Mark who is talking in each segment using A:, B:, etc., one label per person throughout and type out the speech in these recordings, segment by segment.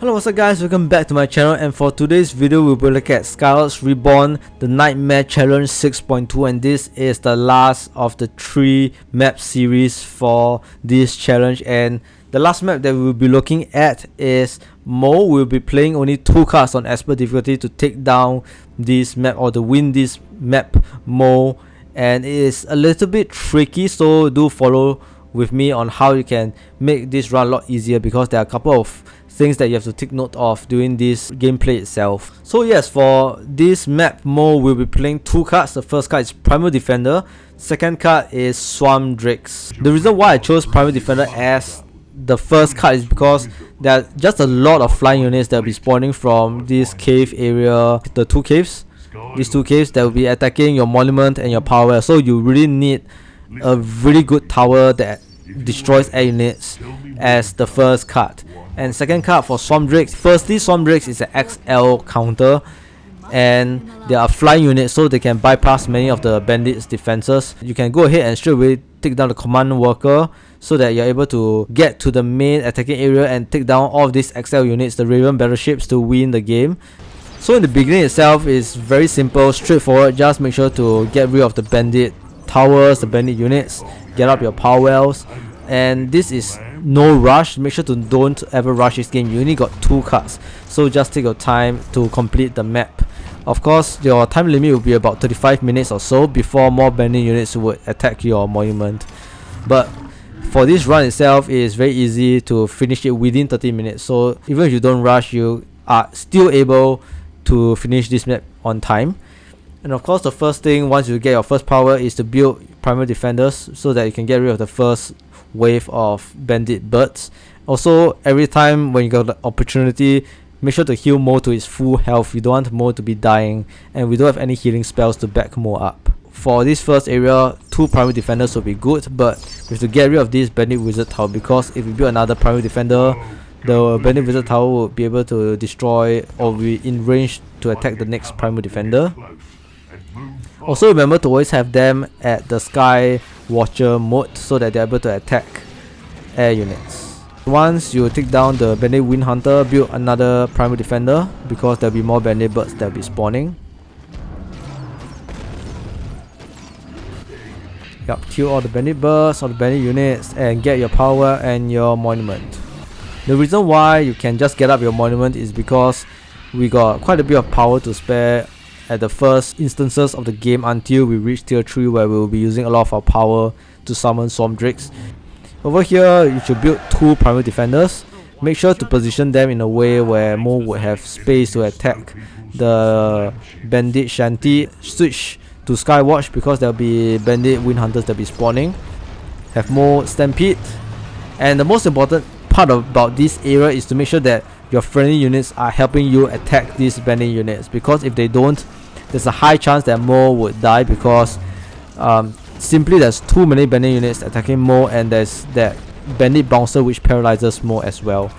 A: Hello, what's up guys, welcome back to my channel, and for today's video we'll be looking at Skylords Reborn, the Nightmare Challenge 6.2, and this is the last of the 3 map series for this challenge. And the last map that we'll be looking at is Mo. We'll be playing only 2 cards on expert difficulty to take down this map or to win this map Mo, and it is a little bit tricky, so do follow with me on how you can make this run a lot easier, because there are a couple of things that you have to take note of during this gameplay itself. So yes, for this map Mo, we'll be playing 2 cards. The first card is Primal Defender, second card is Swamp Drakes. The reason why I chose Primal Defender as the first card is because there are just a lot of flying units that will be spawning from this cave area, the 2 caves. These 2 caves that will be attacking your monument and your power well. So you really need a really good tower that destroys air units as the first card. And second card for Swamp Drakes. Firstly, Swamp Drakes is an XL counter, and they are flying units, so they can bypass many of the bandits' defenses. You can go ahead and straight away take down the command worker, so that you're able to get to the main attacking area and take down all of these XL units, the Raven battleships, to win the game. So in the beginning itself is very simple, straightforward. Just make sure to get rid of the bandit towers, the bandit units, get up your power wells, and this is no rush. Make sure to don't ever rush this game. You only got 2 cards, so just take your time to complete the map. Of course, your time limit will be about 35 minutes or so before more bandit units would attack your monument. But for this run itself, it is very easy to finish it within 30 minutes. So even if you don't rush, you are still able to finish this map on time. And of course, the first thing once you get your first power is to build Primal Defenders, so that you can get rid of the first wave of bandit birds. Also, every time when you got the opportunity, make sure to heal Mo to his full health. You don't want Mo to be dying, and we don't have any healing spells to back Mo up. For this first area, 2 Primal Defenders will be good, but we have to get rid of this bandit wizard tower, because if we build another Primal Defender, the bandit wizard tower will be able to destroy or be in range to attack the next Primal Defender. Also remember to always have them at the Sky Watcher mode, so that they're able to attack air units. Once you take down the bandit wind hunter, build another Primal Defender, because there'll be more bandit birds that'll be spawning. Yup, kill all the bandit birds, all the bandit units, and get your power and your monument. The reason why you can just get up your monument is because we got quite a bit of power to spare at the first instances of the game until we reach tier 3, where we will be using a lot of our power to summon Swamp Drakes. Over here, you should build 2 Primal Defenders. Make sure to position them in a way where Mo would have space to attack the bandit shanty. Switch to Skywatch, because there will be bandit wind hunters that will be spawning. Have more stampede. And the most important part about this area is to make sure that your friendly units are helping you attack these bandit units, because if they don't, there's a high chance that Mo would die, because simply there's too many bandit units attacking Mo, and there's that bandit bouncer which paralyzes Mo as well.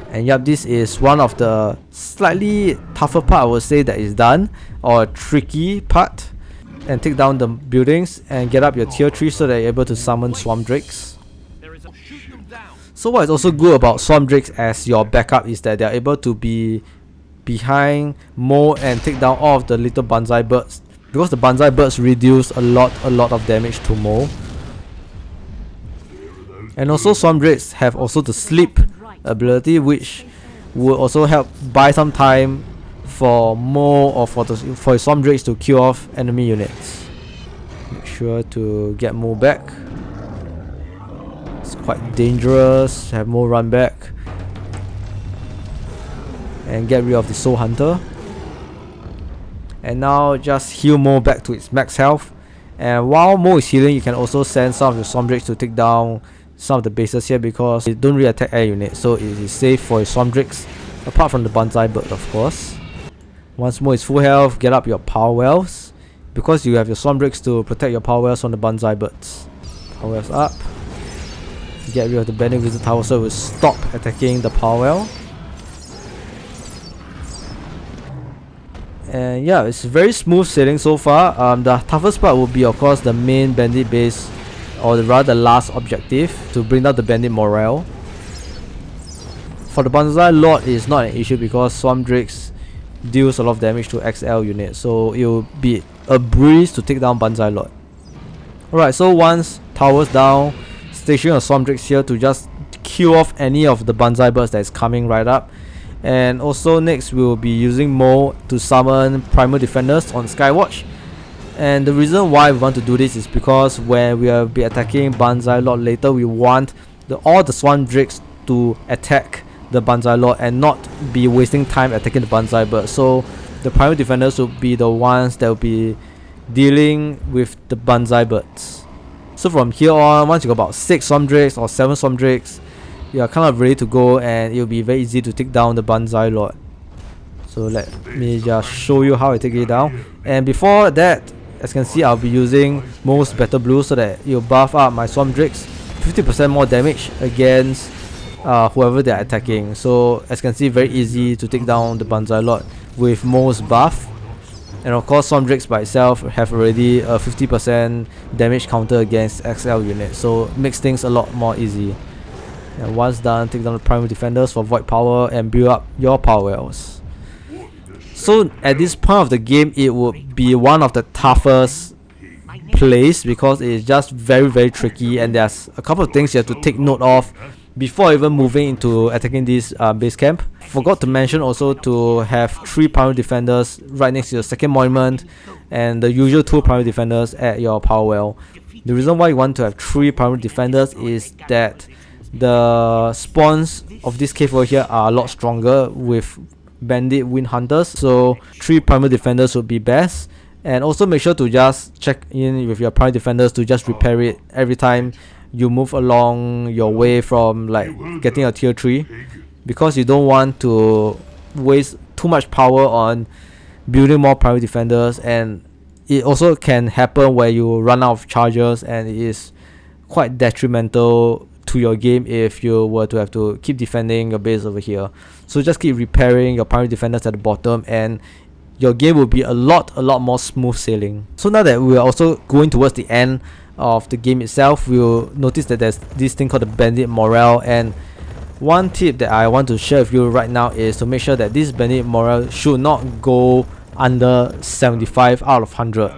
A: And yep, this is one of the slightly tougher part, I would say, that is done, or a tricky part. And take down the buildings and get up your tier 3, so that you're able to summon Swamp Drakes. So what is also good about Swamp Drakes as your backup is that they are able to be behind Mo and take down all of the little Banzai birds, because the Banzai birds reduce a lot of damage to Mo. And also Swamp Drakes have also the sleep ability, which will also help buy some time for Mo or for Swamp Drakes to kill off enemy units. Make sure to get Mo back. It's quite dangerous. Have Mo run back and get rid of the Soul Hunter. And now just heal Mo back to its max health. And while Mo is healing, you can also send some of your Swamp Drakes to take down some of the bases here, because they don't really attack air units, so it is safe for your Swamp Drakes, apart from the Banzai bird, of course. Once Mo is full health, get up your power wells, because you have your Swamp Drakes to protect your power wells from the Banzai birds. Power wells up. Get rid of the bandit wizard tower, so it will stop attacking the power well. And yeah, it's very smooth sailing so far. The toughest part will be, of course, the main bandit base, or rather the last objective, to bring down the bandit morale. For the Banzai Lord, it's not an issue because Swamp Drakes deals a lot of damage to XL units, so it will be a breeze to take down Banzai Lord. Alright, so once towers down, station your Swamp Drakes here to just kill off any of the Banzai birds that is coming right up. And also next we'll be using Mo to summon Primal Defenders on Skywatch. And the reason why we want to do this is because when we will be attacking Banzai Lord later, we want all the Swamp Drakes to attack the Banzai Lord and not be wasting time attacking the Banzai bird. So the Primal Defenders will be the ones that will be dealing with the Banzai birds. So from here on, once you got about 6 Swamp Drakes or 7 Swamp Drakes, you are kind of ready to go, and it will be very easy to take down the Banzai Lord. So let me just show you how I take it down. And before that, as you can see, I'll be using most Battle Blue so that you'll buff up my Swamp Drakes 50% more damage against whoever they're attacking. So as you can see, very easy to take down the Banzai Lord with most buff. And of course, Swamp Drakes by itself have already a 50% damage counter against XL units, so it makes things a lot more easy. And once done, take down the Primal Defenders for void power and build up your power wells. So at this point of the game, it would be one of the toughest plays because it is just very tricky, and there's a couple of things you have to take note of before even moving into attacking this base camp. Forgot to mention also to have 3 Primal Defenders right next to your second monument and the usual 2 Primal Defenders at your power well. The reason why you want to have 3 Primal Defenders is that the spawns of this cave over here are a lot stronger with bandit wind hunters, so 3 Primal Defenders would be best. And also make sure to just check in with your Primal Defenders to just repair it every time you move along your way from like getting a tier 3, because you don't want to waste too much power on building more Primal Defenders. And it also can happen where you run out of charges, and it is quite detrimental to your game if you were to have to keep defending your base over here. So just keep repairing your Primal Defenders at the bottom, and your game will be a lot more smooth sailing. So now that we are also going towards the end of the game itself, we'll notice that there's this thing called the bandit morale. And one tip that I want to share with you right now is to make sure that this bandit morale should not go under 75 out of 100.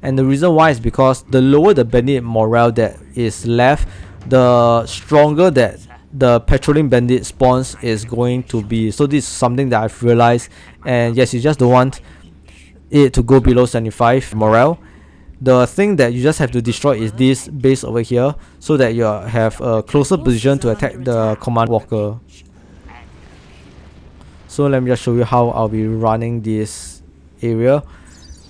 A: And the reason why is because the lower the bandit morale that is left, the stronger that the patrolling bandit spawns is going to be. So this is something that I've realized, and yes, you just don't want it to go below 75 morale. The thing that you just have to destroy is this base over here, so that you have a closer position to attack the command walker. So let me just show you how I'll be running this area.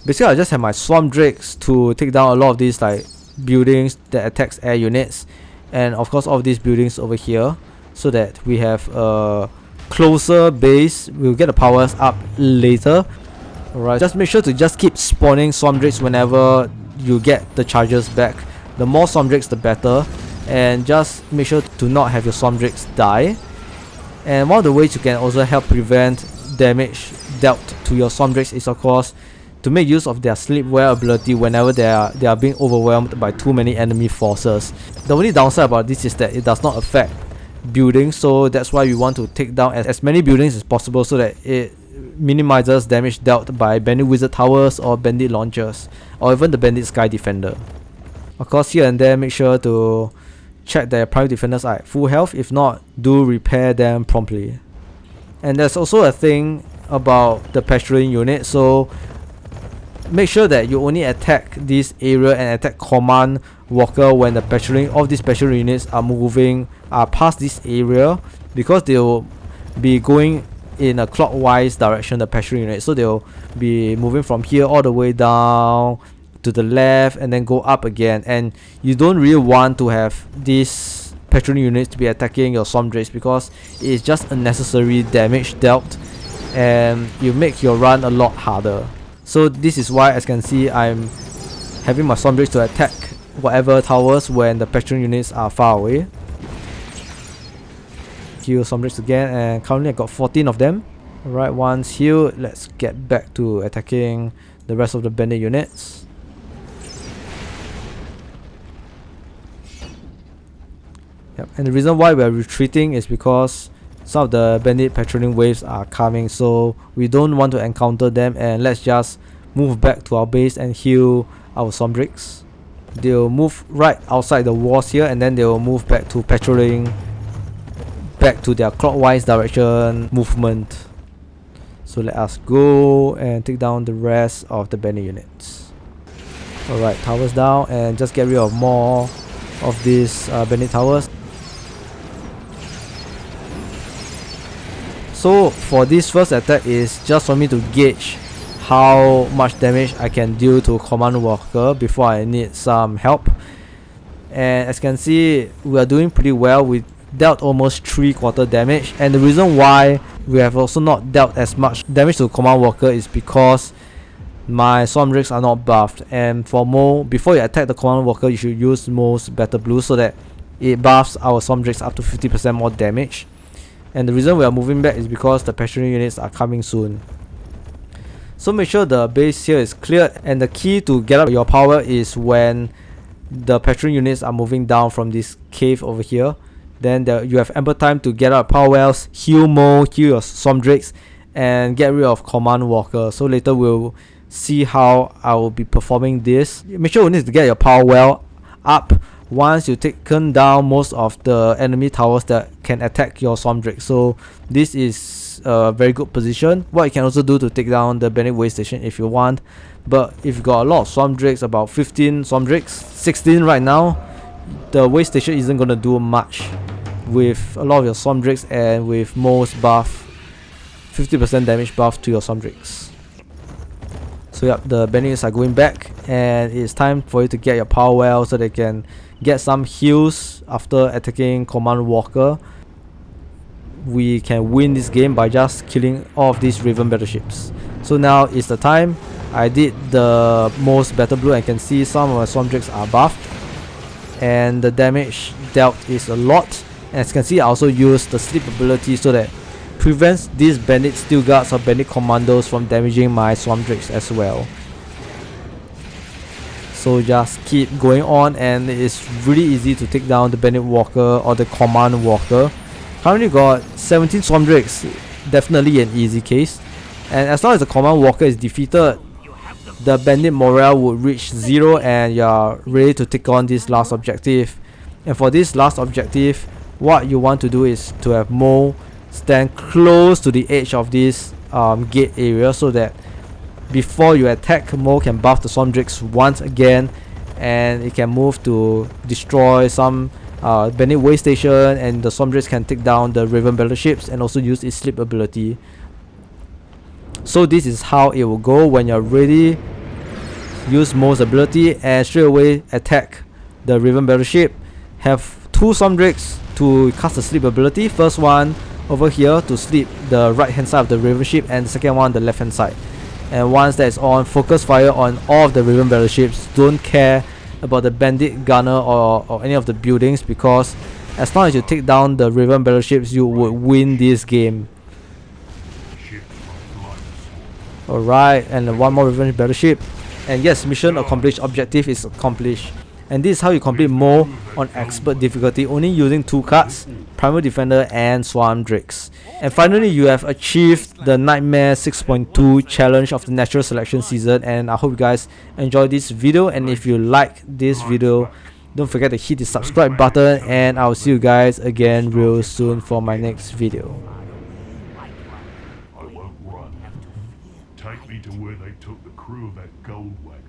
A: Basically, I just have my Swamp Drakes to take down a lot of these like buildings that attacks air units, and of course all of these buildings over here, so that we have a closer base. We'll get the powers up later. Alright, just make sure to just keep spawning Swamp Drakes whenever you get the charges back. The more Swamp Drakes the better, and just make sure to not have your Swamp Drakes die. And one of the ways you can also help prevent damage dealt to your Swamp Drakes is of course to make use of their sleepwear ability whenever they are being overwhelmed by too many enemy forces. The only downside about this is that it does not affect buildings, so that's why we want to take down as many buildings as possible so that it minimizes damage dealt by bandit wizard towers or bandit launchers, or even the bandit sky defender. Of course, here and there make sure to check that your Primal Defenders are at full health. If not, do repair them promptly. And there's also a thing about the patrolling unit, so make sure that you only attack this area and attack command walker when the patrolling of these patrolling units are moving past this area, because they will be going in a clockwise direction, the patrolling unit. So they'll be moving from here all the way down to the left and then go up again, and you don't really want to have these patrolling units to be attacking your Swamp Drakes because it's just unnecessary damage dealt and you make your run a lot harder. So this is why, as you can see, I'm having my Swamp Drakes to attack whatever towers when the patrolling units are far away. Heal Swamp Drakes again, and currently I got 14 of them. Alright, once healed, let's get back to attacking the rest of the bandit units. Yep, and the reason why we are retreating is because some of the bandit patrolling waves are coming, so we don't want to encounter them, and let's just move back to our base and heal our Somdrix. They'll move right outside the walls here, and then they'll move back to patrolling back to their clockwise direction movement. So let us go and take down the rest of the bandit units. Alright, towers down, and just get rid of more of these bandit towers. So for this first attack is just for me to gauge how much damage I can deal to command walker before I need some help. And as you can see, we are doing pretty well. We dealt almost 3/4 damage, and the reason why we have also not dealt as much damage to command walker is because my Somdrix are not buffed. And for Mo, before you attack the command walker, you should use Mo's Battle Blue so that it buffs our Somdrix up to 50% more damage. And the reason we are moving back is because the patrolling units are coming soon. So make sure the base here is cleared, and the key to get up your power is when the patrolling units are moving down from this cave over here. Then you have ample time to get out power wells, heal Mo, heal your Somdrix, and get rid of command walker. So later we'll see how I will be performing this. Make sure you need to get your power well up once you've taken down most of the enemy towers that can attack your Somdrix. So this is a very good position. What you can also do to take down the bandit way station if you want, but if you got a lot of Somdrix, about 15 Somdrix, 16 right now, the way station isn't gonna do much with a lot of your Somdrix, and with most buff, 50% damage buff to your Somdrix. So yep, the bandits are going back, and it's time for you to get your power well so they can get some heals after attacking command walker. We can win this game by just killing all of these Raven battleships. So now is the time. I did the most battle blue, and can see some of my Somdrix are buffed, and the damage dealt is a lot. And as you can see, I also used the sleep ability so that prevents these bandit steel guards or bandit commandos from damaging my Somdrix as well. So just keep going on, and it's really easy to take down the bandit walker or the command walker. Currently got 17 Somdrix, definitely an easy case. And as long as the command walker is defeated, the bandit morale would reach 0, and you're ready to take on this last objective. And for this last objective, what you want to do is to have Mo stand close to the edge of this gate area, so that before you attack, Mo can buff the Somdrix once again, and it can move to destroy some bandit way station, and the Somdrix can take down the Raven battleships and also use its sleep ability. So this is how it will go when you're ready. Use Mo's ability and straight away attack the Raven battleship. Have 2 Somdrix to cast the sleep ability. First one over here to sleep the right hand side of the Raven ship, and the second one the left hand side. And once that is on, focus fire on all of the Raven battleships. Don't care about the bandit gunner or any of the buildings, because as long as you take down the Raven battleships, you would win this game. Alright, and one more Raven battleship. And yes, mission accomplished, objective is accomplished. And this is how you complete Mo on expert difficulty, only using 2 cards, Primal Defender and Somdrix. And finally, you have achieved the Nightmare 6.2 challenge of the natural selection season, and I hope you guys enjoyed this video. And if you like this video, don't forget to hit the subscribe button, and I'll see you guys again real soon for my next video.
B: I won't run. Take me to where they took the crew of that gold wagon.